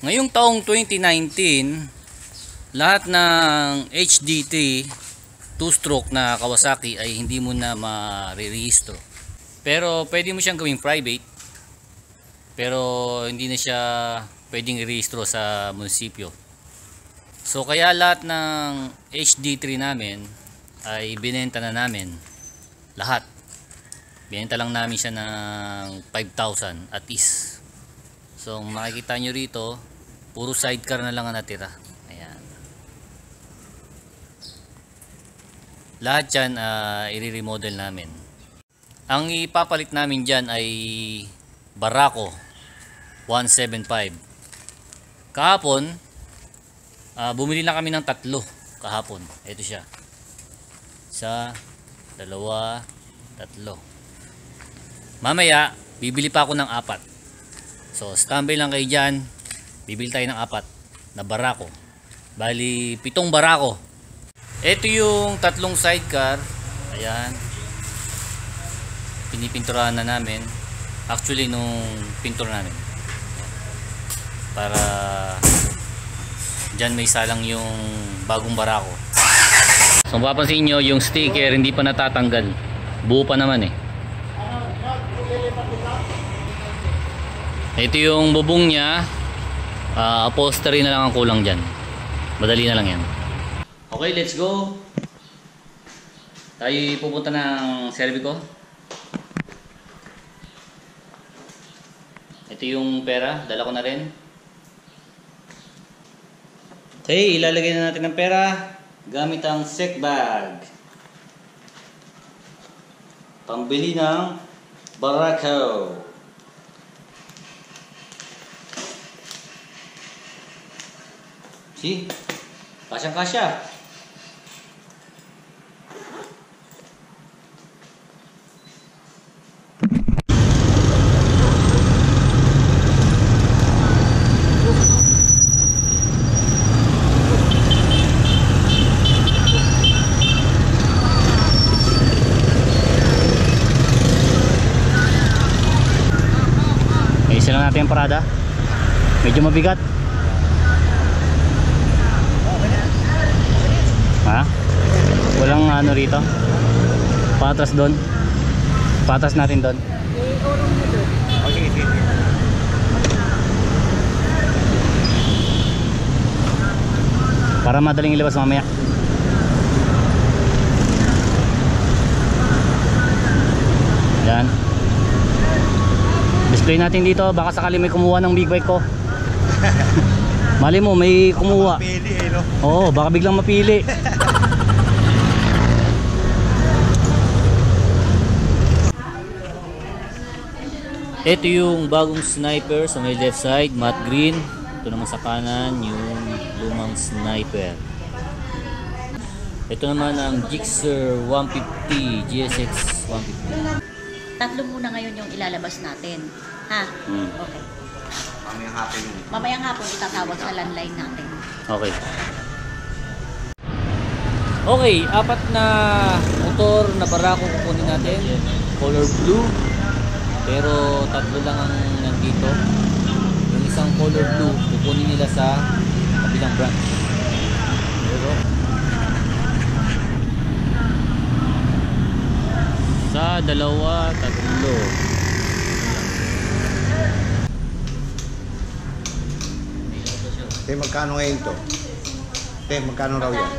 Ngayong taong 2019, lahat ng HDT 2-stroke na Kawasaki ay hindi mo na ma-rehistro. Pero pwede mo siyang gawing private. Pero hindi na siya pwedeng i-rehistro sa munisipyo. So kaya lahat ng HD3 namin ay binenta na namin. Lahat. Binenta lang namin siya ng 5,000 at least. So makikita nyo rito, puro sidecar na lang ang natira. Ayan. Lahat yan i-remodel namin. Ang ipapalit namin dyan ay Barako 175. Kahapon bumili na kami ng 3 kahapon. Ito siya. 1, 2, 3. Mamaya bibili pa ako ng 4. So standby lang kayo dyan. Bibili tayo ng 4 na Barako. Bali 7 Barako. Ito yung 3 sidecar. Ayan. Pinipinturahan na namin. Actually nung pintur namin. Para dyan may salang yung bagong Barako. So mapapansin nyo yung sticker hindi pa natatanggal. Buo pa naman eh. Ito yung bubong niya. Upholstery na lang ang kulang dyan. Madali na lang yan. Okay, let's go. Tayo pupunta ng Servico. Ito yung pera. Dala ko na rin. Okay, ilalagay na natin ang pera gamit ang sec bag. Pambili ng Barako. See? Kasyang-kasya. Isa lang natin yung parada. Medyo mabigat. Ha? Walang ano rito? Patras doon? Patras natin doon? Okay, sige. Para madaling ilabas mamaya. Yan. Display natin dito. Baka sakali may kumuha ng big bike ko. Mali mo, may kumuha. Mapili eh, no? Oo, baka biglang mapili. Ito yung bagong sniper sa may left side, matte green. Ito naman sa kanan, yung lumang sniper. Ito naman ang Gixxer 150, GSX 150. 3 muna ngayon yung ilalabas natin. Ha? Okay. Mamayang hapon itatawag sa landline natin. Okay. Okay, 4 na motor na Barako kukunin natin. Color blue. Pero 3 lang ang nandito. Yung isang color blue kukunin nila sa kabilang branch. Pero sa 2, 3. Magkano ngayon to? Magkano raw yan?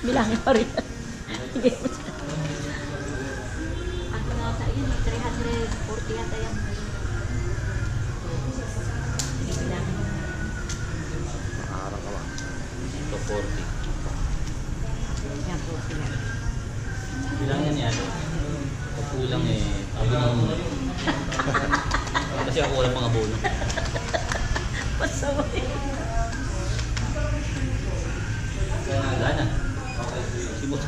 Bilangin pa rin. Ako nga sa iyo, 340 yata yan. Nakaharap ka ba? Ito 40. Yan, 40 yan. Bilang yan yan. Pag kulang eh, abono mo. Kasi ako wala pang abono. Pasaway. Gana. Sibot.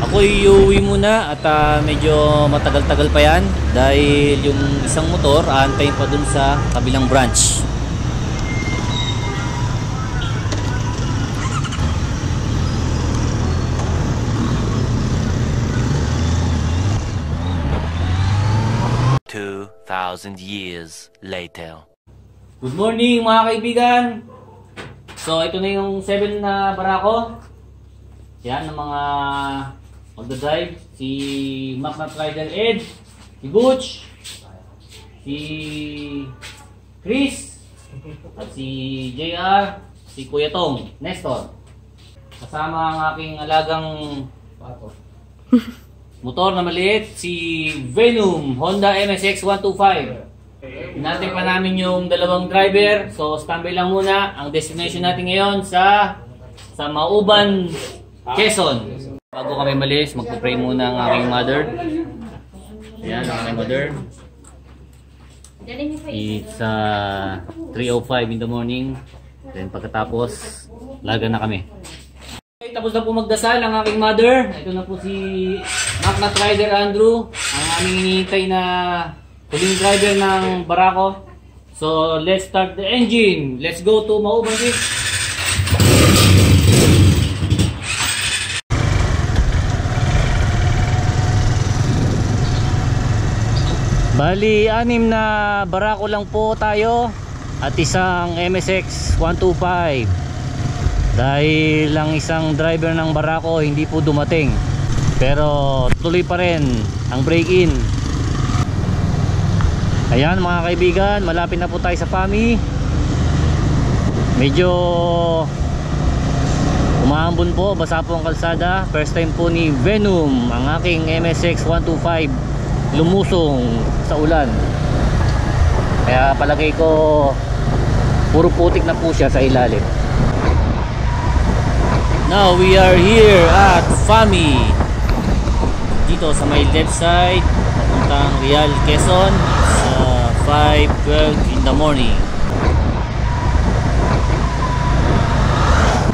Ako iuwi muna at medyo matagal-tagal pa yan dahil yung isang motor aantayin pa dun sa kabilang branch. 2,000 years later. Good morning mga kaibigan! So ito na yung 7 na barako. Yan ang mga magdadrive. Si Macnat Rider Ed, si Butch, si Chris, at si JR, si Kuya Tong, Nestor. Kasama ang aking alagang motor na maliit, si Venom, Honda MSX 125. Hinantay pa namin yung dalawang driver. So standby lang muna. Ang destination natin ngayon sa Mauban, Quezon. Bago kami malis, magpapray muna ang aking mother. Ayan ang aking mother. It's 3:05 in the morning. Then pagkatapos, laga na kami. Okay, tapos na po magdasal ang aking mother. Ito na po si Macnat Rider Andrew, ang aming hinihintay na huling driver ng barako. So let's start the engine. Let's go to Mauban Beach. Bali, 6 na barako lang po tayo at isang MSX 125. Dahil lang isang driver ng barako hindi po dumating. Pero tuloy pa rin ang break-in. Ayan mga kaibigan, malapit na po tayo sa PAMI. Medyo umaambon po, basa po ang kalsada. First time po ni Venom, ang aking MSX 125, lumusong sa ulan. Kaya palagay ko puro putik na po siya sa ilalim. Now we are here at PAMI, dito sa may left side papuntang Real, Quezon, sa 5:12 in the morning.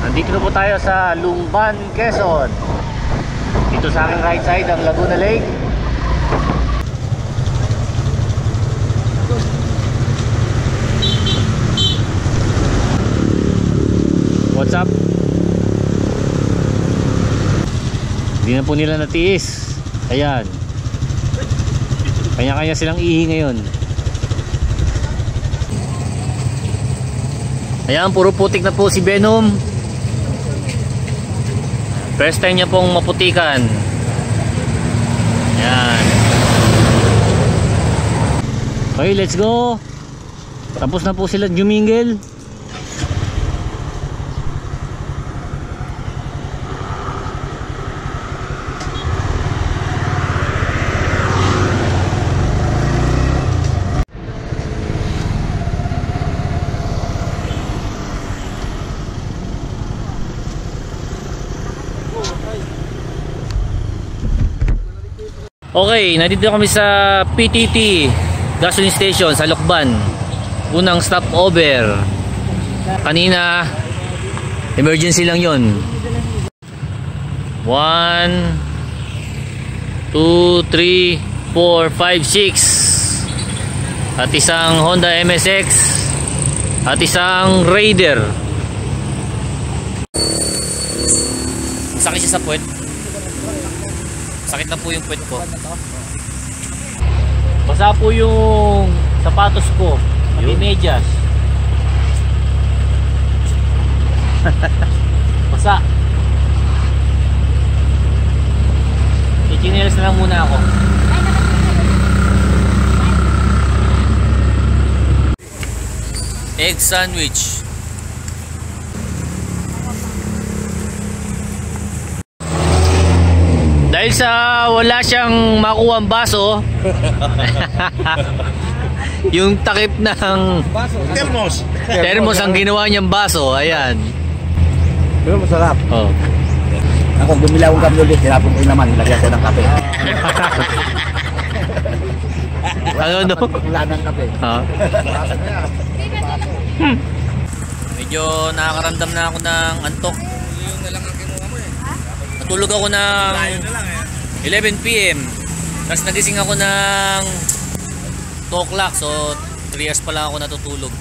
Nandito na po tayo sa Lumban, Quezon. Dito sa aking right side ang Laguna Lake. What's up? Hindi na po nila natiis. Ayan. Kanya-kanya silang ihi ngayon. Ayan, puro putik na po si Venom. First time niya pong maputikan. Ayan. Okay, let's go. Tapos na po sila jumingle. Okay, nandito kami sa PTT gasoline station sa Lokban. Unang stopover. Kanina emergency lang yon. 1 2 3 4 5 6 at isang Honda MSX at isang Raider. Sakit siya sa puwet. Sakit na po yung puwet ko. Basa po yung sapatos ko, pati medyas. Basa. I-chinelas na lang muna ako. Egg sandwich. Dahil sa wala siyang makuha ang baso, yung takip ng thermos ang ginawa niyang baso. Ayan. Pero masarap. Oh. Ako gumilaw ang kami ulit, hinapon ko yung naman, nilagyan ko ng kape. Ano no? Wala ng kape. Medyo nakakaramdam na ako ng antok. Natulog ako ng 11 PM. Tapos nagising ako ng 2 o'clock. So 3 hours pa lang ako natutulog.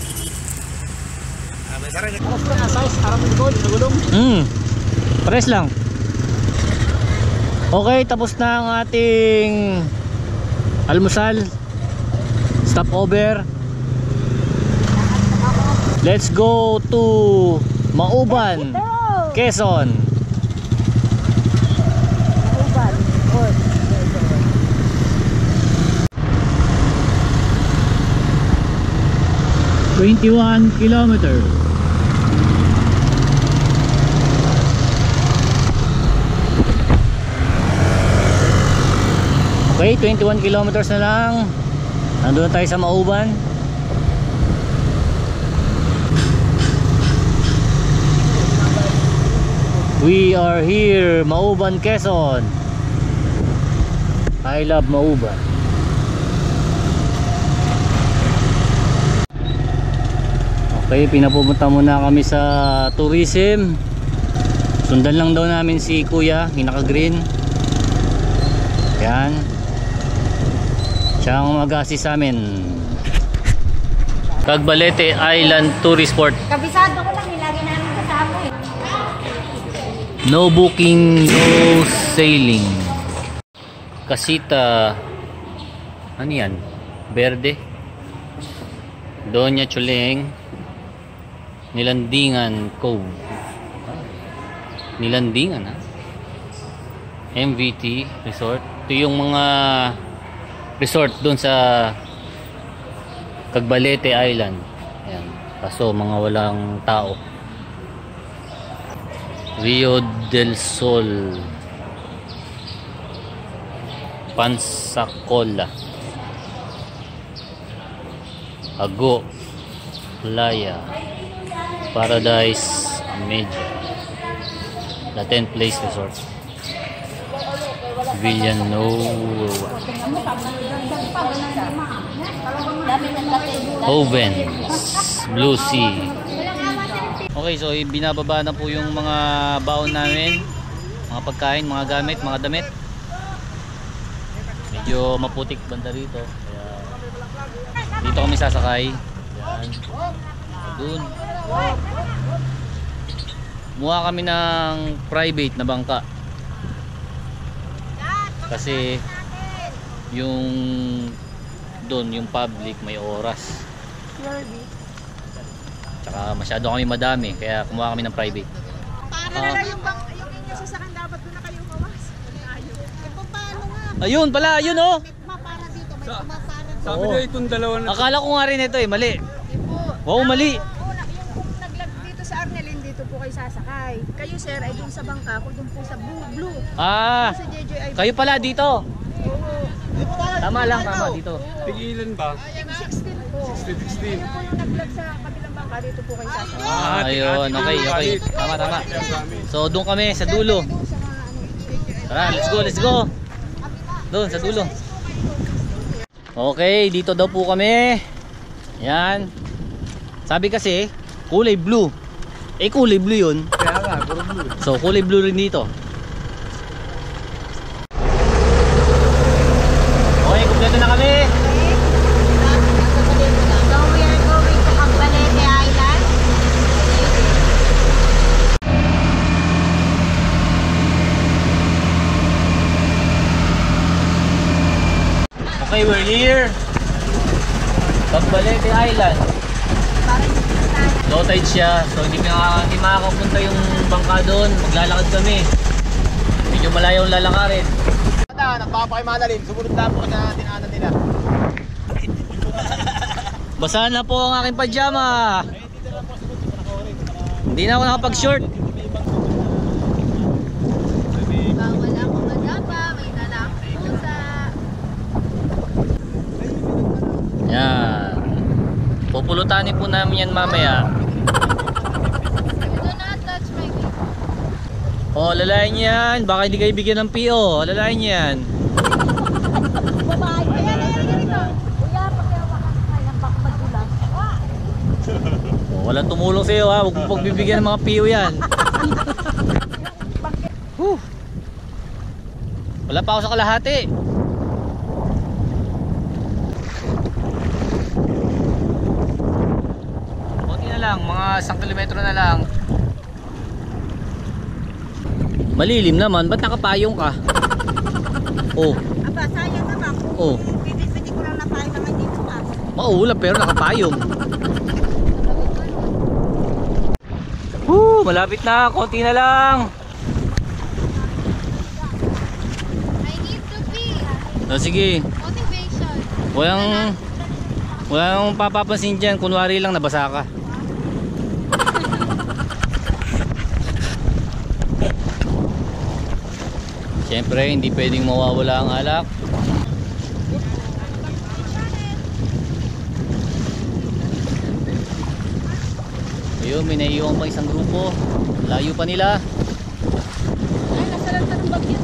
Pares lang. Okay, tapos na ang ating almusal. stopover. Let's go to Mauban, Quezon. Mauban. 21 kilometer. Okay, 21 kilometers na lang. Nandun na tayo sa Mauban. We are here, Mauban, Quezon. I love Mauban. Okay, pinapupunta muna kami sa tourism. Sundan lang daw namin si Kuya, yung naka-green. Yan. Siya ang mag-assist sa amin. Cagbalete Island Tourist Port. Kabisado ko lang, nilagi namin kasama eh. No booking, no sailing. Casita. Ano yan? Verde. Doña Chuleng. Nilandingan Cove. Nilandingan ha? MVT Resort. Ito yung mga resort doon sa Cagbalete Island. Ayan. Kaso mga walang tao. Rio del Sol, Pansacola, Ago, Playa, Paradise Media, La 10 Place Resort, Villanueva, Ovens, Blue Sea. Okay, so binababa na po yung mga baon namin, mga pagkain, mga gamit, mga damit. Medyo maputik banda rito, kaya dito kami sasakay. Yan. Doon. Muha kami ng private na bangka. Kasi yung doon, yung public may oras. Tsaka masyado kami madami, kaya kumuha kami ng private. Yung inyo sasakan dapat doon na kayo mawas. Ayun. Paano nga? Ayun pala, ayun oh. Para dito, may kumaparan. Sabi na itong dalawa na. Akala ko nga rin ito eh, mali. Wow, mali. Yung naglag dito sa Arnelin, dito po kayo sasakay. Kayo sir, ay doon sa bangka, ako doon po sa blue. Ah, Sa JJI. kayo pala dito. Oo. Tama lang, tama dito. Tigilan ba? 16 po. 16. Kayo po yung naglag sa kabilang bangka, dito po kayo sasakay. Ayun, okay, okay. Tama, tama. So, doon kami sa dulo. Doon sa mga JJI. Tara, let's go, let's go. Doon, sa dulo. Okay, dito daw po kami. Yan. Sabi kasi, kulay blue. Eh, kulay blue yun. Kaya nga, puro blue. So, kulay blue rin dito. Okay, kumpleto na kami. So we are going to Cagbalete Island. Okay, we're here. Cagbalete Island. Low tide siya, so hindi makakapunta yung bangka doon. Maglalakad kami. Medyo malayo ang lalakarin. Nagpapakimadalim, sumunod lang po sa dinaanan nila. Basa na po ang aking pajama. Hindi na ako nakapag-short. Bawal ako magapa, may lalaki pusa. Yan. Pupulutanin po namin yan mamaya. Do not touch my feet. Oh, lalayan yan. Baka hindi kayo bigyan ng PO. Lalayan yan. Babae. Ayan ito. Kuya, pakihawakan ka ng bak madulas. Oh, walang tumulong sa iyo ha. Huwag mo pagbibigyan ng mga PO yan. Whew. Wala pa ako sa kalahati. Konti na lang. Mga 1 kilometro na lang. Malilim naman. Ba't nakapayong ka? Oh. Aba, sayang naman. Oh. Pwede ko lang na tayo naman dito pa. Mauulap pero nakapayong. Malapit na, konti na lang. I need to be Sige. motivation. Walang papapansin dyan. Kunwari lang nabasa ka. Siyempre, hindi pwedeng mawawala ang alak. Ayun, may naiiwan pa isang grupo. Layo pa nila. Ay, nasalanta ng bagyo.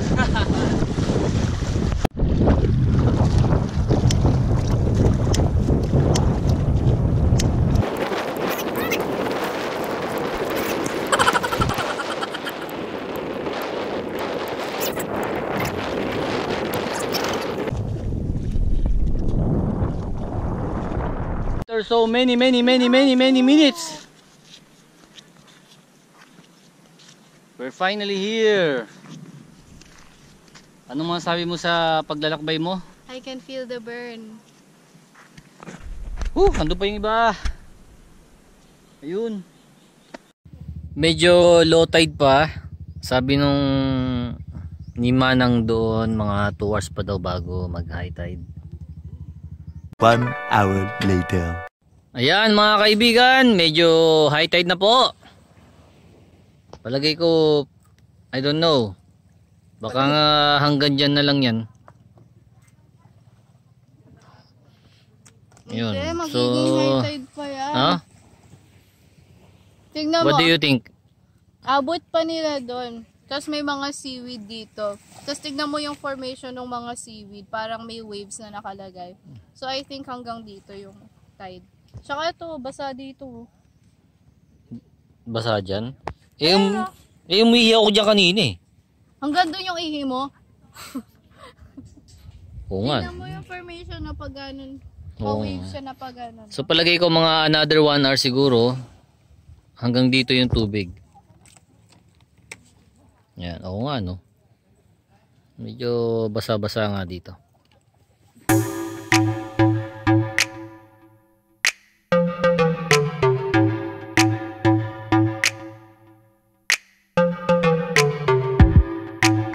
After so many minutes, we're finally here. Anong masasabi mo sa paglalakbay mo? I can feel the burn. Ando pa yung iba. Ayun. Medyo low tide pa. Sabi nung ni Manang doon, mga 2 hours pa daw bago mag high tide. 1 hour later. Ayan mga kaibigan, medyo high tide na po. Palagay ko, I don't know, baka nga hanggang dyan na lang yan. Yun. Hindi, So, magiging high tide pa yan. ha? Tingnan What mo, do you think? abot pa nila doon. Tapos may mga seaweed dito. Tapos tignan mo yung formation ng mga seaweed. Parang may waves na nakalagay. So I think hanggang dito yung tide. Tsaka ito, basa dito. Basa dyan? Umihi ako dyan kanina eh. Hanggang doon yung ihi mo. Oo nga. Tignan mo yung formation na pag ganun. Oo. Pa-wave siya na pag ganun. So palagay ko mga another 1 hour siguro. Hanggang dito yung tubig. Yan, oo nga no. Medyo basa-basa nga dito.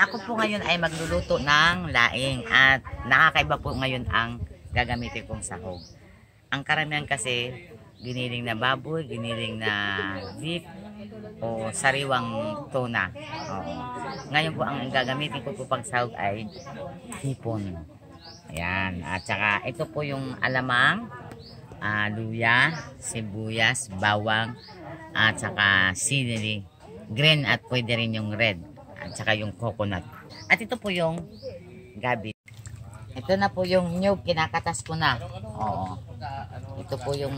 Ako po ngayon ay magluluto ng laing at nakakaiba po ngayon ang gagamitin kong sahog. Ang karamihan kasi giniling na baboy, giniling na beef o sariwang tuna. Oo. Ngayon po ang gagamitin ko po pag sahog ay hipon. Ayan. At saka ito po yung alamang, luya, sibuyas, bawang at saka celery. Green at pwede rin yung red. At saka yung coconut. At ito po yung gabi. Ito na po yung nyug, kinakatas ko na. Oo. Ito po yung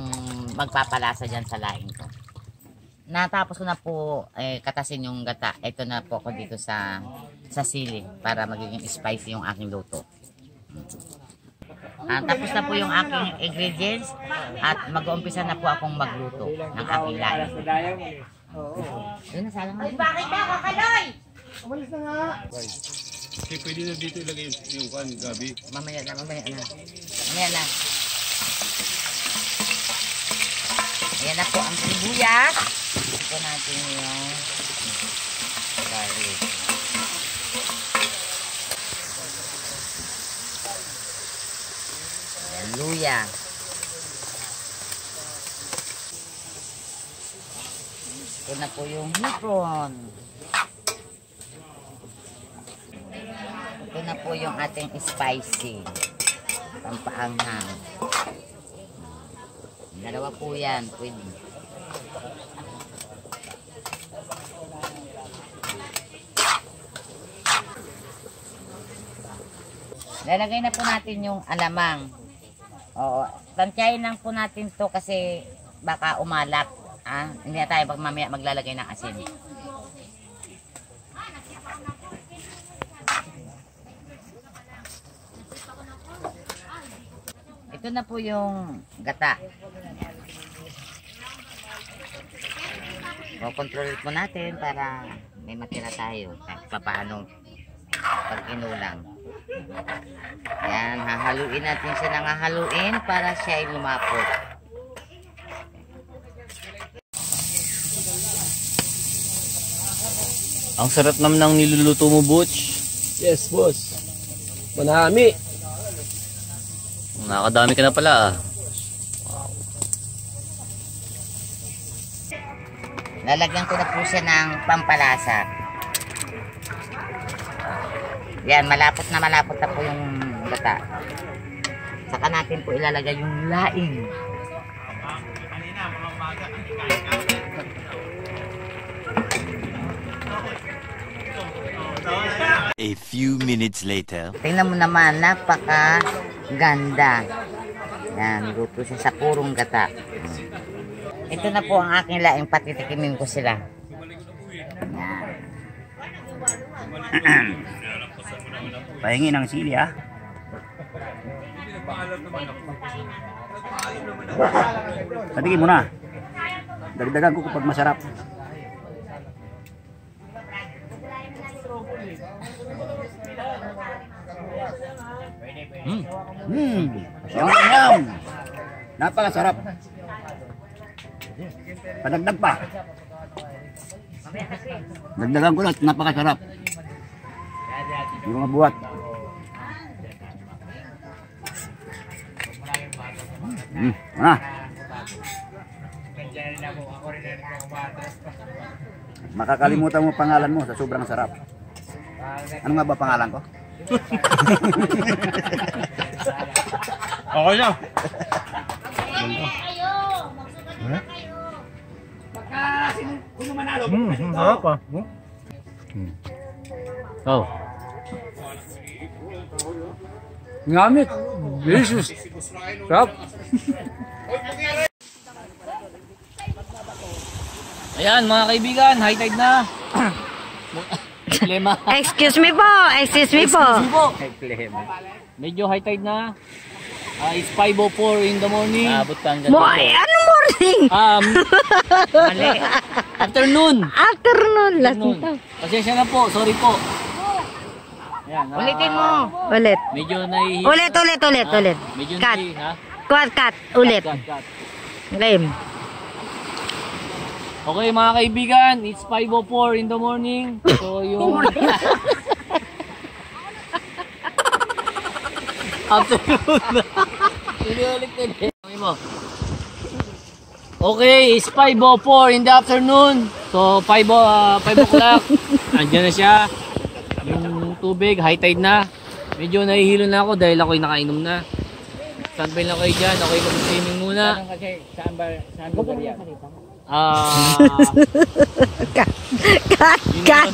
magpapalasa dyan sa laing ko. Natapos ko na po katasin yung gata. Ito na po ako dito sa sili para magiging spicy yung aking luto. Tapos na po yung aking ingredients at mag-uumpisa na po akong magluto ng aking laing. Yun na, salang na. Bakit ba, kakaloy? Okay, pwede na dito ilagay yung gabi. Mamaya na. Mamaya na. Ayan na po ang sibuyas. Ito natin yung garlic. Ayan, luya. Ito na po yung hipon. Ito na po yung ating spicy. Pampaanghang. Dalawa po yan. Pwede. Lalagay na po natin yung alamang. Oo. Tansyahin lang po natin to kasi baka umalat. Hindi na tayo mamaya maglalagay ng asin. Ito na po yung gata. Kontrol po natin para may matira tayo. Kahit paano pag inulang. Yan, hahaluin natin siya ng hahaluin para siya ay lumapot. Ang sarap naman ng niluluto mo, Butch. Yes, boss. Manami. Nakakadami ka na pala ah. Lalagyan ko na po siya ng pampalasa. Yan, malapot na po yung gata. Saka natin po ilalagay yung laing. A few minutes later. Tingnan mo naman, napaka ganda. Yan, luto siya sa purong gata. Ito na po ang aking laing, patitikimin ko sila. Pahingi ng sili, ha? Patigin mo na. Dagdagan ko kapag masarap. Yum! Napakasarap. Padagdag pa. Dagdagan ko na, napakasarap. Yung mga buhat. Ah. Makakalimutan mo pangalan mo sa sobrang sarap. Ano nga ba pangalan ko? Ako na. Sarap ah. Oh. Ngamit. Delicious. Sarap. Ayan mga kaibigan, high tide na. Problema. Excuse me po. Excuse me po. Medyo high tide na. It's 5:04 in the morning. Abot pa hanggang Anong morning? Mali. Afternoon. Afternoon. Afternoon. Pasensya na po, sorry po. Ayan, Ulitin mo. Ulit. Medyo nahihilo. Ulit. Medyo Cut. ha? Cut. Ulit. Cut. Game. Okay mga kaibigan, it's 5:04 in the morning. So yung afternoon. Ulit. Okay, it's 5:04 in the afternoon. So 5 o'clock. Andiyan na siya. Yung tubig, high tide na. Medyo nahihilo na ako dahil ako'y nakainom na. Standby lang kayo dyan. Okay, mag-swimming muna. Saan ba yan? Cut.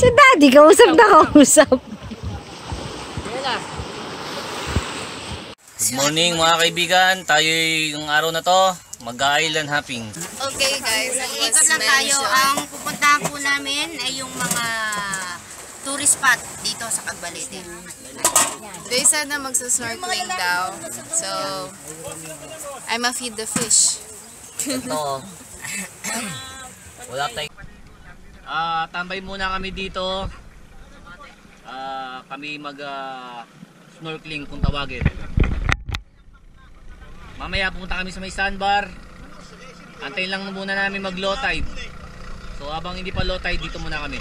Si daddy, kausap na kausap. Good morning mga kaibigan. Tayo yung araw na to, mag-island hopping. Okay guys, Ikot lang tayo. Ang pupuntahan po namin ay yung mga tourist spot dito sa Cagbalete. they said na magsa-snorkeling daw. So, I'ma feed the fish. Ito. Wala tayong tambay muna kami dito. Kami mag snorkeling kung tawagin. Mamaya pupunta kami sa may sandbar. Antayin lang muna namin mag low tide. So habang hindi pa low tide, dito muna kami.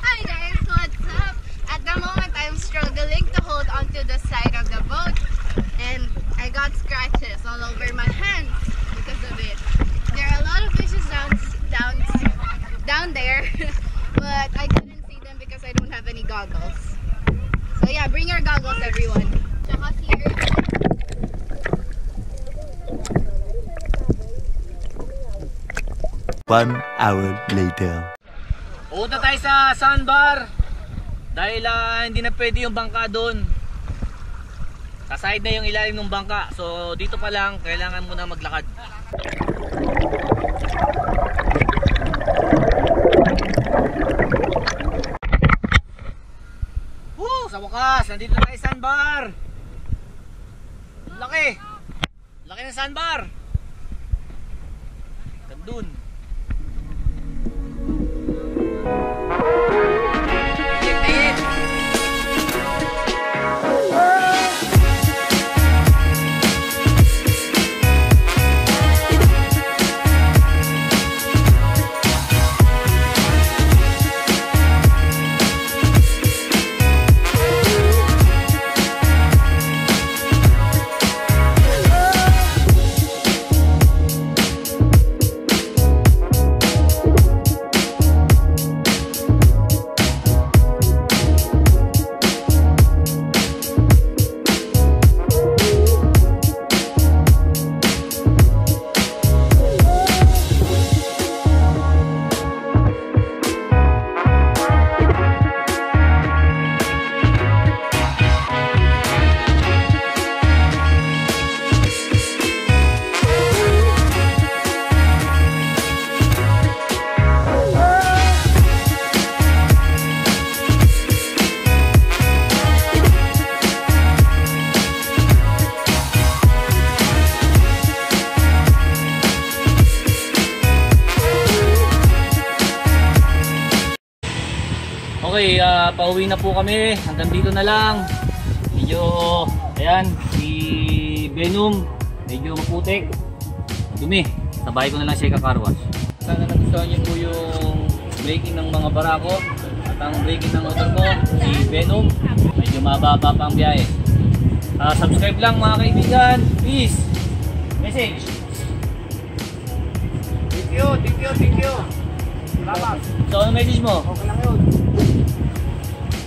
Hi guys, what's up? At the moment, I'm struggling to hold onto the side of the boat, and I got scratches all over my hands because of it. There are a lot of fishes down there, but I couldn't see them because I don't have any goggles. So yeah, bring your goggles, everyone. Tsaka here. 1 hour later. Pupunta tayo sa sandbar dahil hindi na pwede yung bangka doon. Sa side na yung ilalim ng bangka. So dito pa lang kailangan mo na maglakad. Woo! Sa wakas, nandito na tayo sandbar. Laki! Laki ng sandbar. Gandun. Okay, pauwi na po kami. Hanggang dito na lang. Medyo, ayan, si Venom, medyo maputik. Dumi. Sabay ko na lang siya ikakarwash. Sana nagustuhan niyo po yung braking ng mga barako at ang braking ng motor ko, si Venom. Medyo mababa pa ang biyahe. Subscribe lang mga kaibigan. Please. Message. Thank you. Salamat. So, ano message mo? Okay lang yun.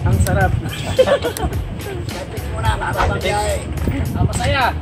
Ang sarap. Muna, mababang biyahe. Masaya.